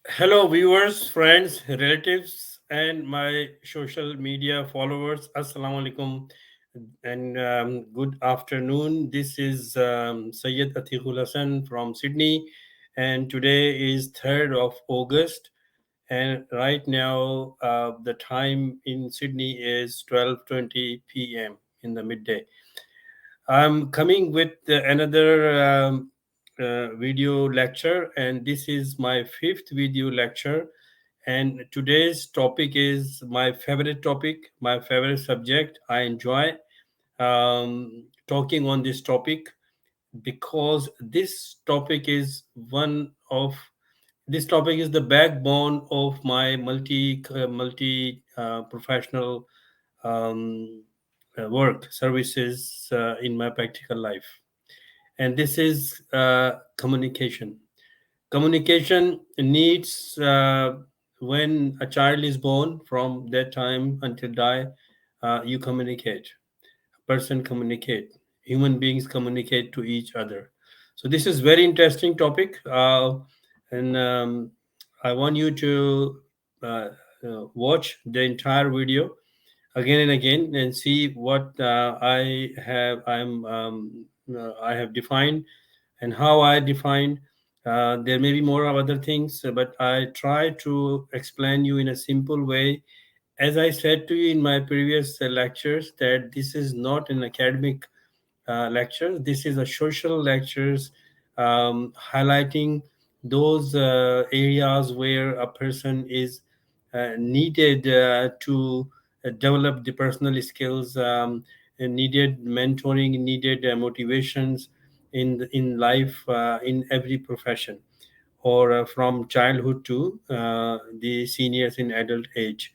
Hello, viewers, friends, relatives, and my social media followers. Assalamu alaikum and good afternoon. This is Syed Atiq Hassan from Sydney, and today is 3rd of August. And right now, the time in Sydney is 12:20 p.m. in the midday. I'm coming with another video lecture, and this is my fifth video lecture. And today's topic is my favorite topic, my favorite subject. I enjoy talking on this topic because this topic is the backbone of my multi professional um, work services in my practical life, and this is communication. Communication needs when a child is born, from that time until die, you communicate. Person communicate. Human beings communicate to each other. So this is very interesting topic, and I want you to watch the entire video again and again and see what I have defined and how I defined. There may be more of other things, but I try to explain you in a simple way. As I said to you in my previous lectures, that this is not an academic lecture. This is a social lectures, highlighting those areas where a person is needed to develop the personal skills, and needed mentoring, needed motivations in life, in every profession, or from childhood to the seniors in adult age.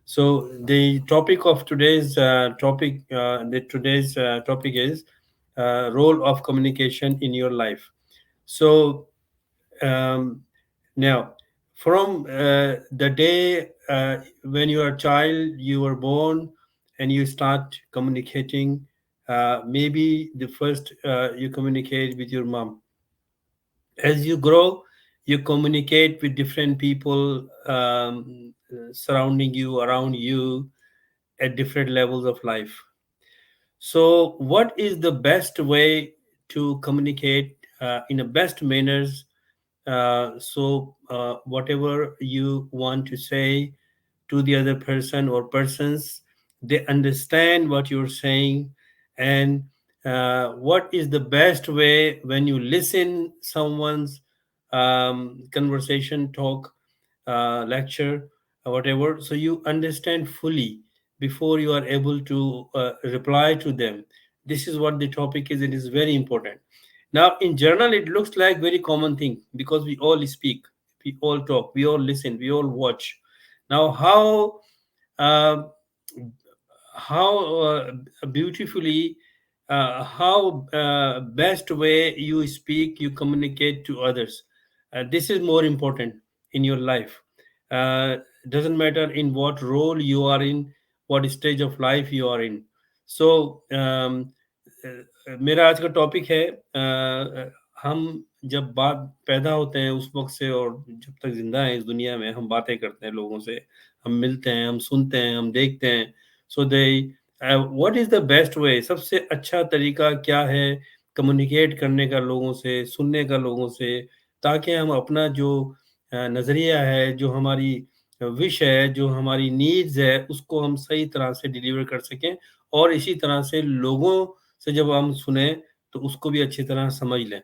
So the topic of today's topic is role of communication in your life. So um, now, from the day when you are a child, you were born, and you start communicating. Maybe the first you communicate with your mom. As you grow, you communicate with different people surrounding you, around you, at different levels of life. So, what is the best way to communicate in a best manners? Whatever you want to say to the other person or persons, they understand what you're saying. And what is the best way when you listen someone's conversation, talk, lecture, or whatever, so you understand fully before you are able to reply to them. This is what the topic is. It is very important. Now, in general, it looks like very common thing because we all speak, we all talk, we all listen, we all watch. Now, uh, how beautifully, how best way you speak, you communicate to others. This is more important in your life. uh, doesn't matter in what role you are in, what stage of life you are in. So मेरा आज का topic है, हम जब बात पैदा होते हैं उस वक्त से, और जब तक जिंदा हैं इस दुनिया में, हम बातें करते हैं लोगों से, हम मिलते हैं, हम सुनते हैं, हम देखते हैं. So the what is the best way, सबसे अच्छा तरीका क्या है कम्युनिकेट करने का लोगों से, सुनने का लोगों से, ताकि हम अपना जो नज़रिया है, जो हमारी विश है, जो हमारी नीड्स है, उसको हम सही तरह से डिलीवर कर सकें. और इसी तरह से लोगों से जब हम सुने तो उसको भी अच्छी तरह समझ लें.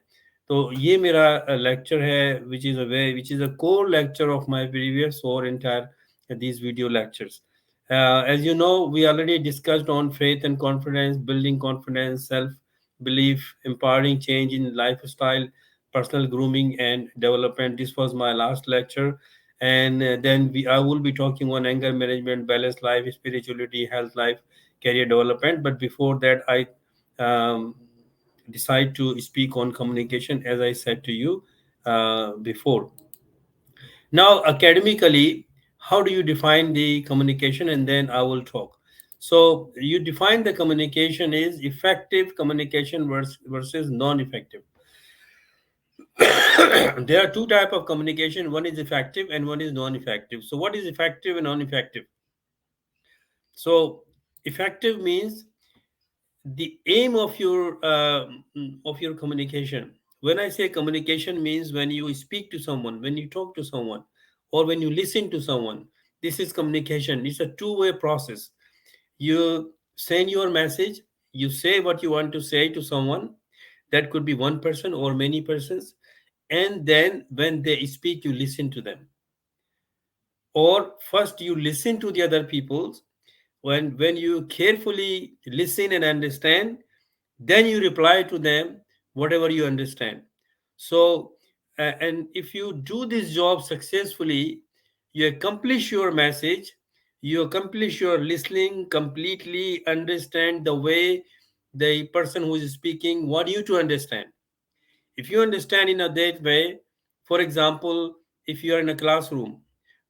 तो ये मेरा लेक्चर है, which is a core lecture of my previous और entire these video lectures. As you know, we already discussed on faith and confidence, building confidence, self belief, empowering change in lifestyle, personal grooming, and development. This was my last lecture. And then I will be talking on anger management, balanced life, spirituality, health life, career development. But before that, I um, decide to speak on communication, as I said to you before. Now, academically, how do you define the communication? And then I will talk. So, you define the communication is effective communication versus non effective. There are two type of communication. One is effective and one is non-effective. So what is effective and non-effective? So effective means the aim of your communication. When I say communication, means when you speak to someone, when you talk to someone, or when you listen to someone. This is communication. It's a two-way process. You send your message, you say what you want to say to someone. That could be one person or many persons. And then when they speak, you listen to them. Or first you listen to the other people's. When you carefully listen and understand, then you reply to them whatever you understand. So and if you do this job successfully, you accomplish your message, you accomplish your listening, completely understand the way the person who is speaking want you to understand. If you understand in a that way, for example, if you are in a classroom,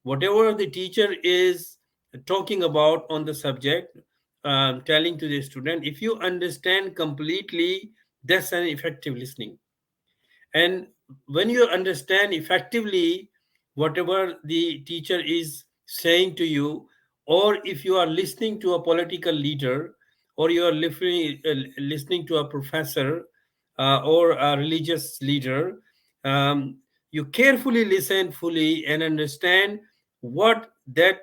whatever the teacher is talking about on the subject, telling to the student, if you understand completely, that's an effective listening. And when you understand effectively whatever the teacher is saying to you, or if you are listening to a political leader, or you are listening to a professor, or a religious leader, um, you carefully listen fully and understand what that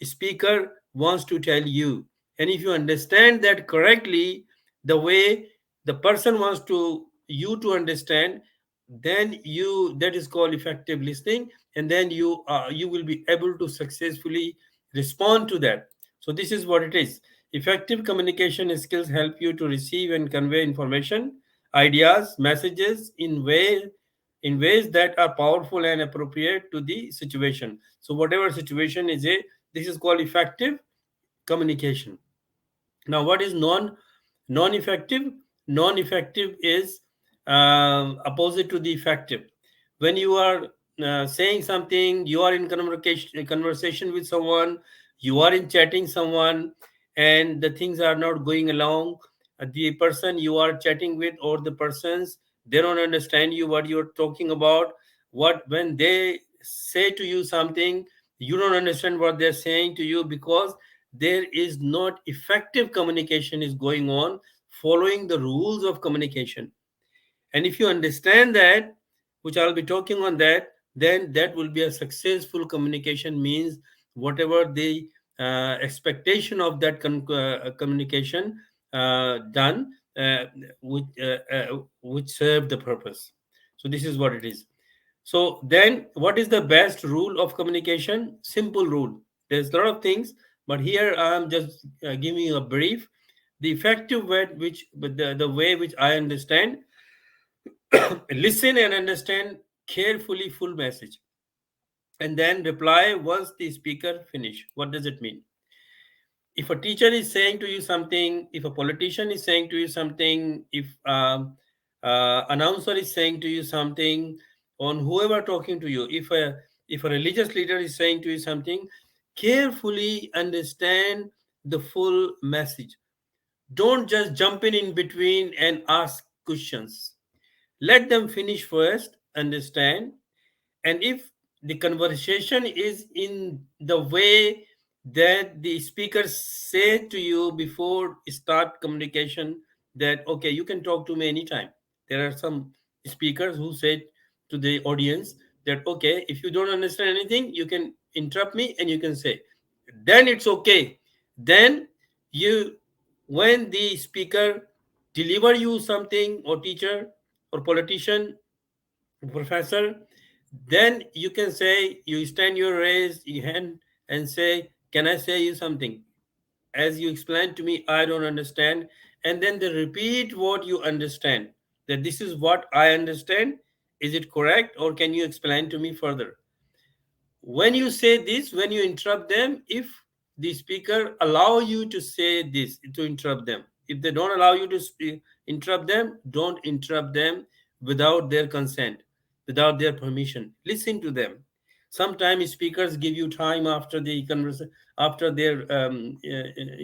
speaker wants to tell you. And if you understand that correctly, the way the person wants to you to understand, then you that is called effective listening. And then you will be able to successfully respond to that. So this is what it is. Effective communication skills help you to receive and convey information, ideas, messages in ways that are powerful and appropriate to the situation. So whatever situation is a this is called effective communication. Now, what is non-effective? Non-effective is opposite to the effective. When you are saying something, you are in conversation with someone, you are in chatting someone, and the things are not going along. The person you are chatting with or the persons, they don't understand you what you're talking about. What when they say to you something, you don't understand what they're saying to you, because there is not effective communication is going on following the rules of communication. And if you understand that, which I'll be talking on that, then that will be a successful communication. Means whatever the expectation of that communication done, which serve the purpose. So this is what it is. So then, what is the best rule of communication? Simple rule. There's a lot of things, but here I'm just giving you a brief. The effective way, which but the way which I understand, listen and understand carefully full message, and then reply once the speaker finish. What does it mean? If a teacher is saying to you something, if a politician is saying to you something, if announcer is saying to you something, on whoever talking to you, if a religious leader is saying to you something, carefully understand the full message. Don't just jump in between and ask questions. Let them finish first, understand. And if the conversation is in the way that the speakers say to you before start communication, that okay, you can talk to me anytime. There are some speakers who say to the audience that okay, if you don't understand anything, you can interrupt me and you can say, then it's okay. Then you when the speaker deliver you something, or teacher or politician, professor, then you can say, you stand your raise your hand and say, can I say you something? As you explain to me, I don't understand. And then they repeat what you understand, that this is what I understand. Is it correct, or can you explain to me further? When you say this, when you interrupt them, if the speaker allow you to say this, to interrupt them, if they don't allow you to interrupt them, don't interrupt them without their consent, without their permission. Listen to them. Sometimes speakers give you time after the conversation, after their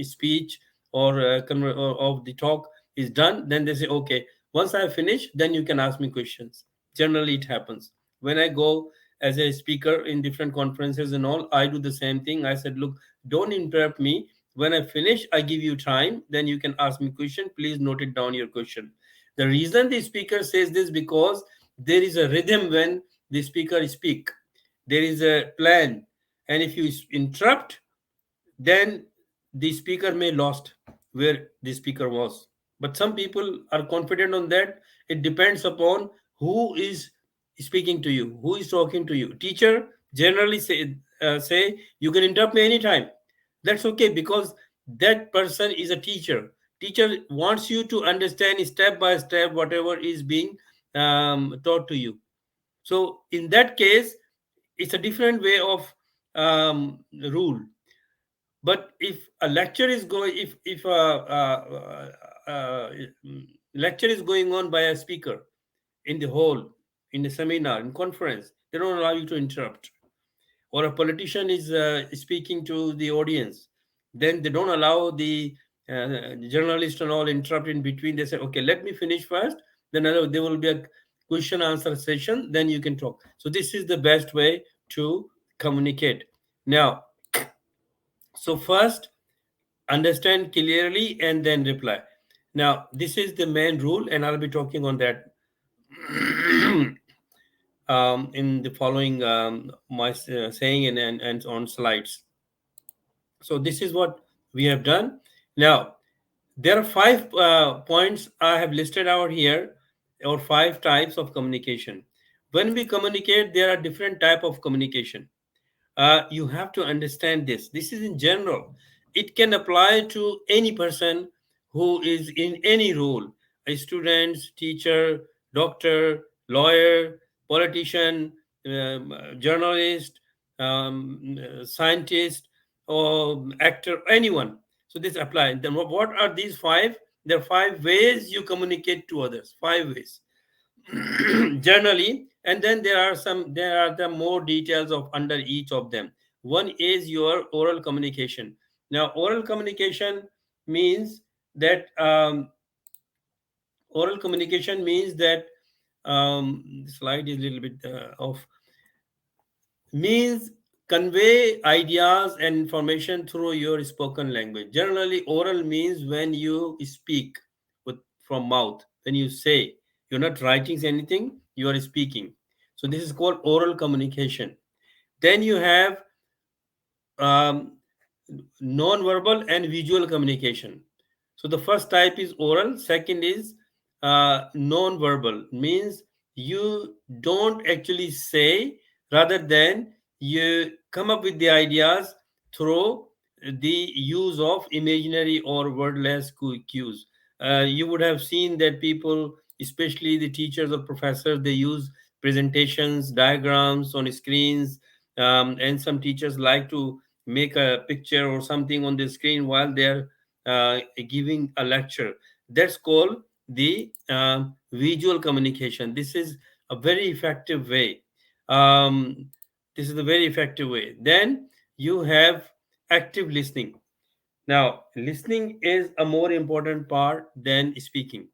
speech, or, or of the talk is done, then they say okay, once I finish, then you can ask me questions. Generally it happens when I go as a speaker in different conferences and all. I do the same thing. I said, look, don't interrupt me. When I finish, I give you time, then you can ask me question. Please note it down, your question. The reason the speaker says this, because there is a rhythm when the speaker speak. There is a plan, and if you interrupt, then the speaker may lost where the speaker was. But some people are confident on that. It depends upon who is speaking to you, who is talking to you. Teacher generally say you can interrupt me anytime. That's okay, because that person is a teacher. Teacher wants you to understand step by step whatever is being taught to you. So in that case, it's a different way of rule. But if a lecture is going, if lecture is going on by a speaker in the hall, in a seminar, in conference, they don't allow you to interrupt. Or a politician is speaking to the audience, then they don't allow the journalist and all interrupt in between. They say, okay, let me finish first, then there will be a question answer session, then you can talk. So this is the best way to communicate. Now, so first understand clearly and then reply. Now this is the main rule, and I'll be talking on that in the following my saying and on slides. So this is what we have done. Now there are five points I have listed out here, or five types of communication. When we communicate, there are different type of communication. You have to understand this. This is in general. It can apply to any person who is in any role: a student, teacher, doctor, lawyer, politician, journalist, scientist, or actor, anyone. So this applies. Then what are these five? There are five ways you communicate to others. Five ways. Generally, and then there are the more details of under each of them. One is your oral communication. Now oral communication means that the slide is a little bit off. Means convey ideas and information through your spoken language. Generally oral means when you speak with from mouth, when you say, you're not writing anything, you are speaking. So this is called oral communication. Then you have um, non-verbal and visual communication. So the first type is oral. Second is non-verbal, means you don't actually say, rather than you come up with the ideas through the use of imaginary or wordless cues. You would have seen that people, especially the teachers or professors, they use presentations, diagrams on screens, and some teachers like to make a picture or something on the screen while they're giving a lecture. That's called the visual communication. This is a very effective way. Um, this is a very effective way. Then you have active listening. Now, listening is a more important part than speaking.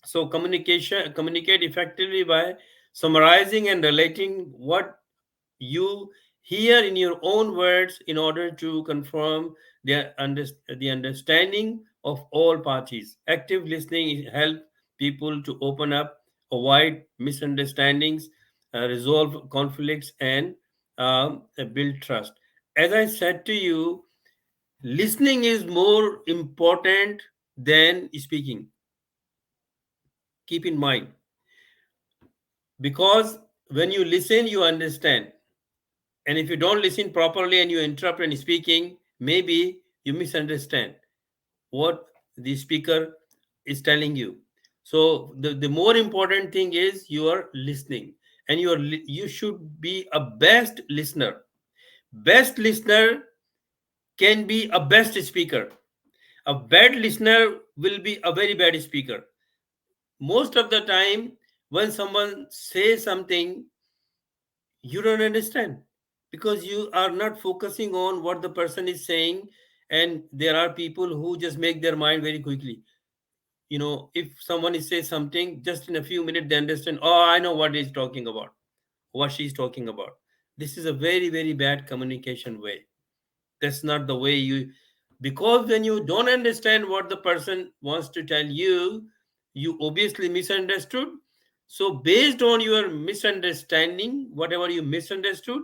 So, communicate effectively by summarizing and relating what you hear in your own words in order to confirm the understanding of all parties. Active listening helps people to open up, avoid misunderstandings, resolve conflicts, and build trust. As I said to you, listening is more important than speaking. Keep in mind, because when you listen, you understand. And if you don't listen properly and you interrupt when speaking, maybe you misunderstand what the speaker is telling you. So the more important thing is you are listening, and you should be a best listener. Best listener can be a best speaker. A bad listener will be a very bad speaker. Most of the time, when someone says something, you don't understand, because you are not focusing on what the person is saying. And there are people who just make their mind very quickly. If someone is say something, just in a few minutes they understand, oh, I know what he's talking about, what she's talking about. This is a very, very bad communication way. That's not the way you, because when you don't understand what the person wants to tell you, you obviously misunderstood. So based on your misunderstanding, whatever you misunderstood,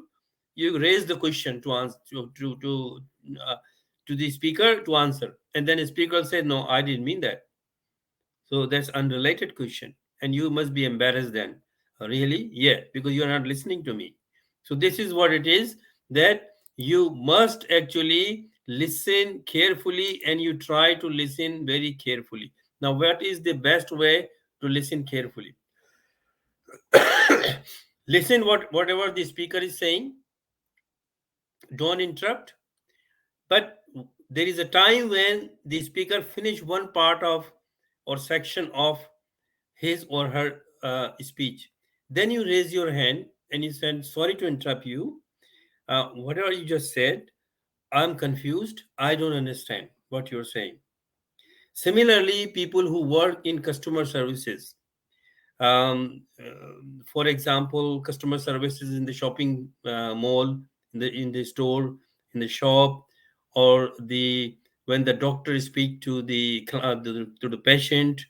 you raise the question to answer, uh, to the speaker to answer, and then the speaker said, no, I didn't mean that. So that's unrelated question, and you must be embarrassed then. Really? Yeah, because you are not listening to me. So this is what it is, that you must actually listen carefully, and you try to listen very carefully. Now, what is the best way to listen carefully? Listen whatever the speaker is saying. Don't interrupt. But there is a time when the speaker finish one part of or section of his or her speech. Then you raise your hand and you said, sorry to interrupt you. Whatever you just said, I'm confused. I don't understand what you're saying. Similarly, people who work in customer services, for example, customer services in the shopping mall, in the store, in the shop, or the when the doctor speak to the patient,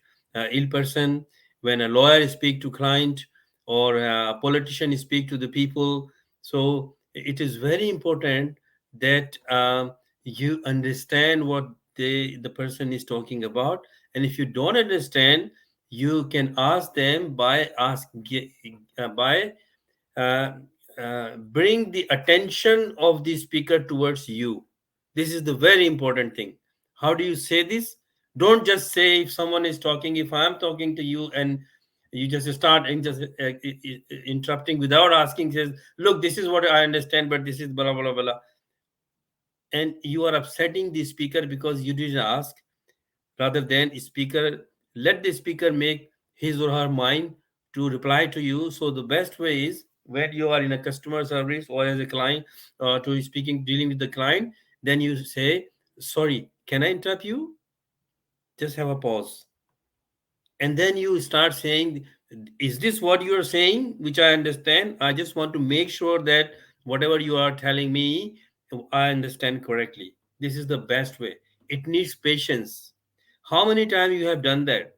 ill person, when a lawyer speak to client, or a politician speak to the people. So it is very important that you understand what the person is talking about. And if you don't understand, you can ask them by uh, bring the attention of the speaker towards you. This is the very important thing. How do you say this? Don't just say, if someone is talking, if I am talking to you and you just start and just interrupting without asking, says, look, this is what I understand, but this is blah blah blah, and you are upsetting the speaker because you didn't ask. Rather than speaker, let the speaker make his or her mind to reply to you. So the best way is, when you are in a customer service or as a client, to speaking dealing with the client, then you say, sorry, can I interrupt you? Just have a pause, and then you start saying, is this what you are saying, which I understand? I just want to make sure that whatever you are telling me, I understand correctly. This is the best way. It needs patience. How many times you have done that?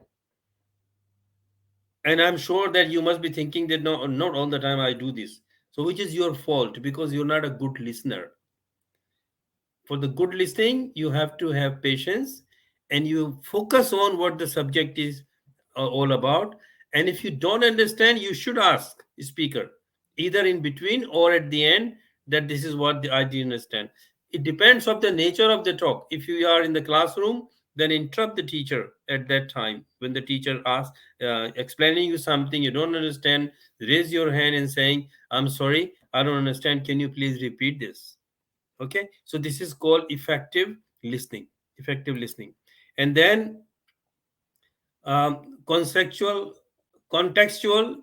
And I'm sure that you must be thinking that, no, not all the time I do this. So which is your fault, because you're not a good listener. For the good listening, you have to have patience, and you focus on what the subject is all about. And if you don't understand, you should ask speaker, either in between or at the end, that this is what I didn't understand. It depends of the nature of the talk. If you are in the classroom, then interrupt the teacher at that time. When the teacher asks, explaining you something you don't understand, raise your hand and saying, I'm sorry, I don't understand, can you please repeat this? Okay, so this is called listening effective listening. And then conceptual contextual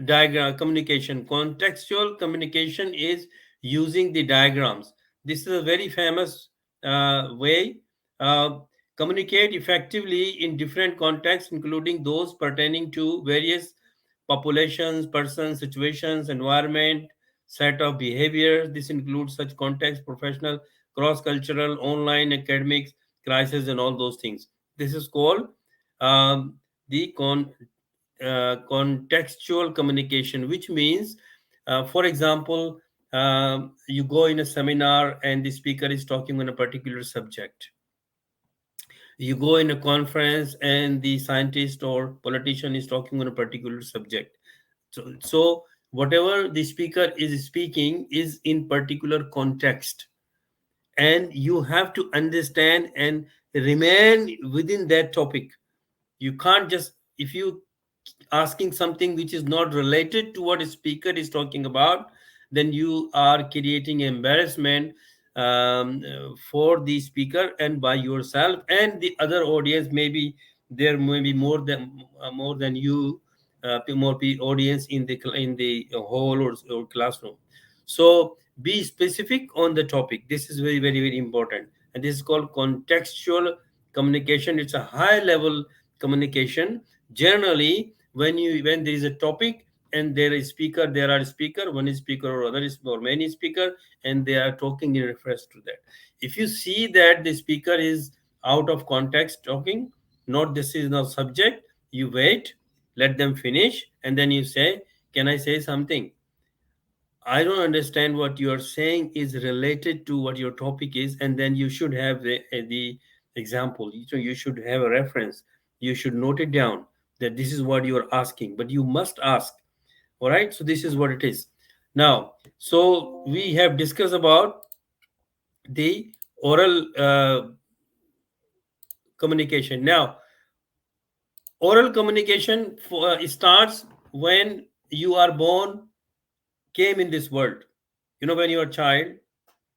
diagram communication. Contextual communication is using the diagrams. This is a very famous way. uh, Communicate effectively in different contexts, including those pertaining to various populations, persons, situations, environment, set of behaviors. This includes such context, professional, cross-cultural, online, academics, crisis, and all those things. This is called um, the contextual communication, which means, for example, you go in a seminar and the speaker is talking on a particular subject. You go in a conference and the scientist or politician is talking on a particular subject. So whatever the speaker is speaking is in particular context, and you have to understand and remain within that topic. You can't just, if you asking something which is not related to what a speaker is talking about, then you are creating embarrassment for the speaker and by yourself and the other audience. Maybe there may be more than you, audience in the hall or classroom. So be specific on the topic. This is very, very, very important, and this is called contextual communication. It's a high level communication. Generally, when there is a topic and there are speaker, one is speaker or other is or many speaker, and they are talking in reference to that. If you see that the speaker is out of context talking, not this is not subject, you wait, let them finish, and then you say, can I say something? I don't understand what you're saying is related to what your topic is, and then you should have the example. You should have a reference. You should note it down that this is what you are asking, but you must ask. All right. So this is what it is. Now, so we have discussed about the oral communication. Now, oral communication starts when you are born, came in this world. When you're a child,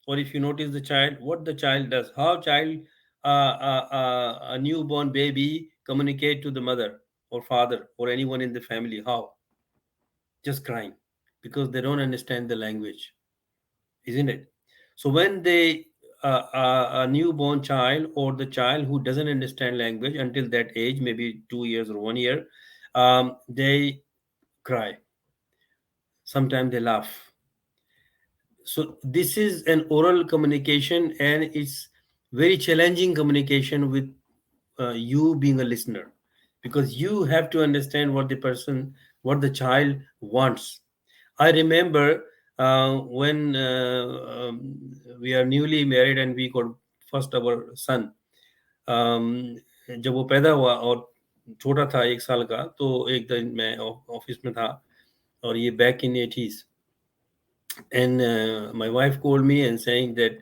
or if you notice the child, what the child does, how child, a newborn baby communicate to the mother or father or anyone in the family, how? Just crying, because they don't understand the language, isn't it? So when they a newborn child or the child who doesn't understand language until that age, maybe 2 years or 1 year, they cry. Sometimes they laugh. So this is an oral communication, and it's very challenging communication with you being a listener, because you have to understand what the person, what the child wants. I remember when we are newly married and we got first our son. जब वो पैदा हुआ और छोटा था 1 साल का, तो एक दिन मैं ऑफिस में था, और ये back in 80s, and my wife called me and saying that,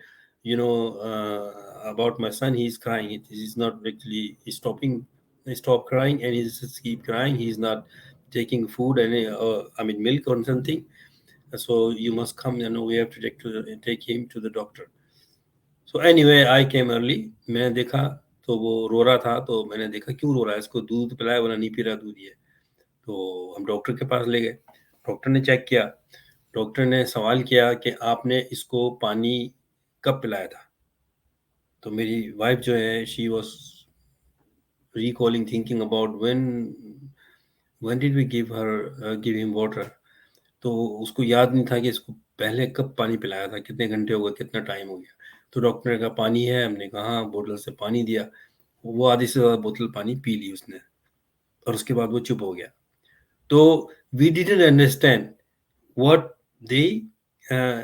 about my son, he's crying. He's not actually stopping, he stop crying, and he's just keep crying. He's not taking food and I mean milk or something. So you must come, we have to take him to the doctor. So anyway, I came early. मैंने देखा तो वो रो रहा था, तो मैंने देखा क्यों रो रहा है, इसको दूध पिलाया, वरना नहीं पी रहा दूध ये। तो हम डॉक्टर के पास ले गए। डॉक्टर ने चेक किया। डॉक्टर ने सवाल किया कि आपने इसको पानी कब पिलाया था? तो मेरी वाइफ जो है, she was recalling, thinking about when did we give him water. तो उसको याद नहीं था कि इसको पहले कब पानी पिलाया था, कितने घंटे हो गए, कितना टाइम हो गया। तो डॉक्टर ने कहा पानी है। हमने कहा हाँ, बोतल से पानी दिया। वो आधी से ज़्यादा बोतल पानी पी ली उसने, और उसके बाद वो चुप हो गया। तो we didn't understand what the uh,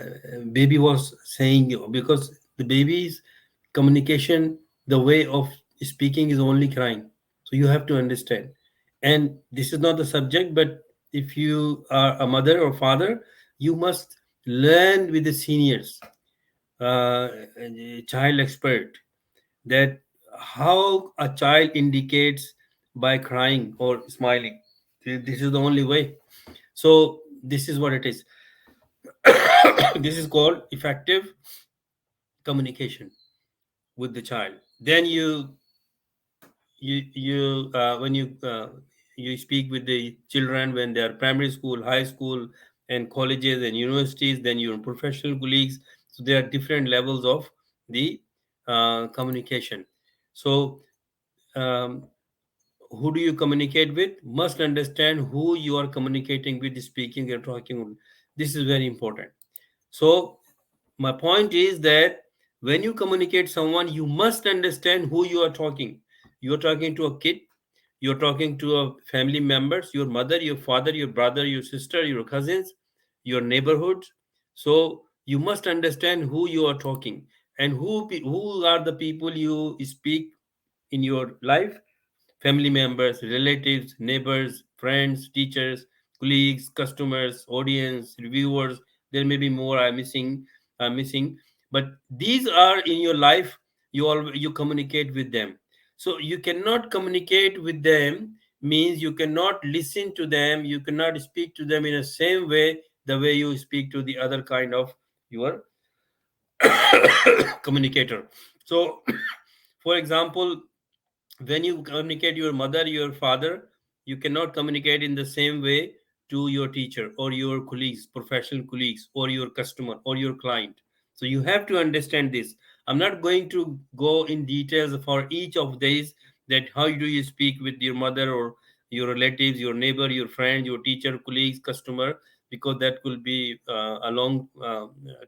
baby was saying, because the baby's communication, the way of speaking is only crying. So you have to understand. And this is not the subject, but if you are a mother or father, you must learn with the seniors, uh, child expert, that how a child indicates by crying or smiling. This is the only way. So this is what it is. This is called effective communication with the child. Then when you speak with the children when they are primary school, high school, and colleges and universities, then your professional colleagues. So there are different levels of the communication. So um, who do you communicate with? Must understand who you are communicating with, speaking and talking. This is very important. So my point is that when you communicate someone, you must understand who you are talking. You're talking to a kid, you're talking to a family members, your mother, your father, your brother, your sister, your cousins, your neighborhood. So you must understand who you are talking, and who are the people you speak in your life: family members, relatives, neighbors, friends, teachers, colleagues, customers, audience, reviewers. There may be more I'm missing, but these are in your life. You communicate with them. So you cannot communicate with them means you cannot listen to them. You cannot speak to them in the same way the way you speak to the other kind of your communicator. So, for example, when you communicate your mother, your father, you cannot communicate in the same way to your teacher or your colleagues, professional colleagues, or your customer or your client. So you have to understand this. I'm not going to go in details for each of these, that how do you speak with your mother or your relatives, your neighbor, your friend, your teacher, colleagues, customer, because that will be a long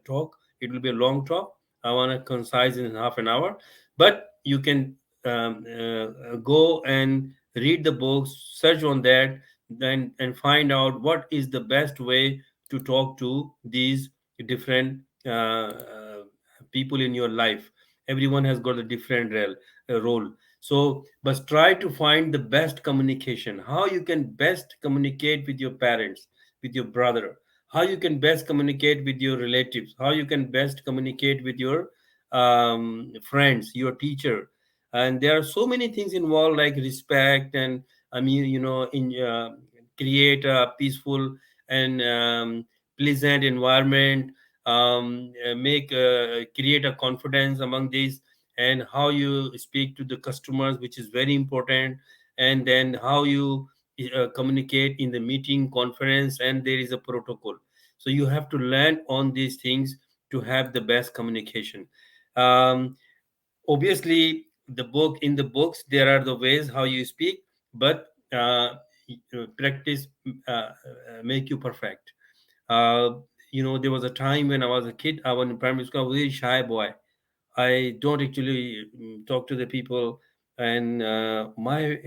talk. It will be a long talk. I want to concise in half an hour, but you can go and read the books, search on that, then and find out what is the best way to talk to these different people in your life. Everyone has got a different role. So but try to find the best communication, how you can best communicate with your parents, with your brother, how you can best communicate with your relatives, how you can best communicate with your friends, your teacher. And there are so many things involved, like respect, and I mean, in create a peaceful and pleasant environment, make create a confidence among these, and how you speak to the customers, which is very important. And then how you communicate in the meeting, conference, and there is a protocol. So you have to learn on these things to have the best communication. um, Obviously, the books there are the ways how you speak, but practice make you perfect. uh, there was a time when I was a kid, I was in primary school, I was a very shy boy. I don't actually talk to the people, and my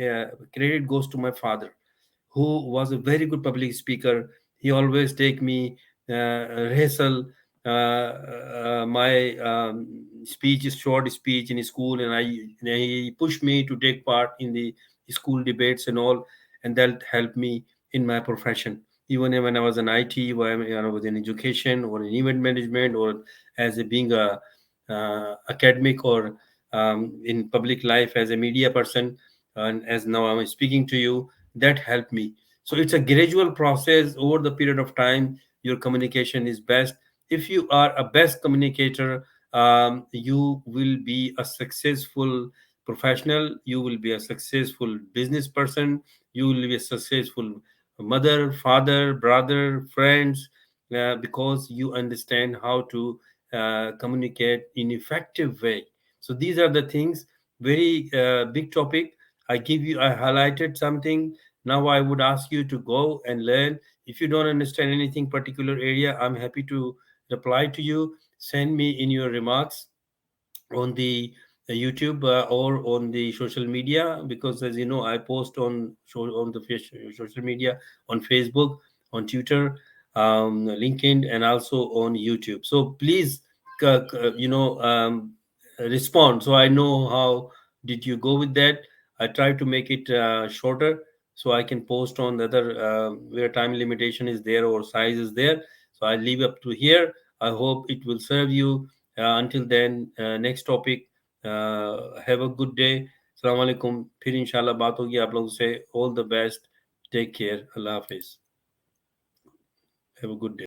credit goes to my father, who was a very good public speaker. He always take me rehearsal. My speech is short speech in school, and he pushed me to take part in the school debates and all, and that helped me in my profession. Even when I was in IT, when I was in education or in event management, or as a being a academic, or in public life as a media person, and as now I'm speaking to you, that helped me. So it's a gradual process. Over the period of time, your communication is best. If you are a best communicator, you will be a successful professional, you will be a successful business person, you will be a successful mother, father, brother, friends, because you understand how to communicate in effective way. So these are the things. Very big topic. I highlighted something. Now I would ask you to go and learn. If you don't understand anything particular area, I'm happy to reply to you. Send me in your remarks on the YouTube, or on the social media, because as you know, I post on the social media, on Facebook, on Twitter, LinkedIn, and also on YouTube. So please, respond, so I know how did you go with that. I try to make it shorter, so I can post on the other where time limitation is there or size is there. So I leave up to here. I hope it will serve you. Until then, next topic. Have a good day. Assalamu alaikum. फिर इंशाल्लाह बात होगी आप लोगों से. All the best. Take care. Allah Hafiz. Have a good day.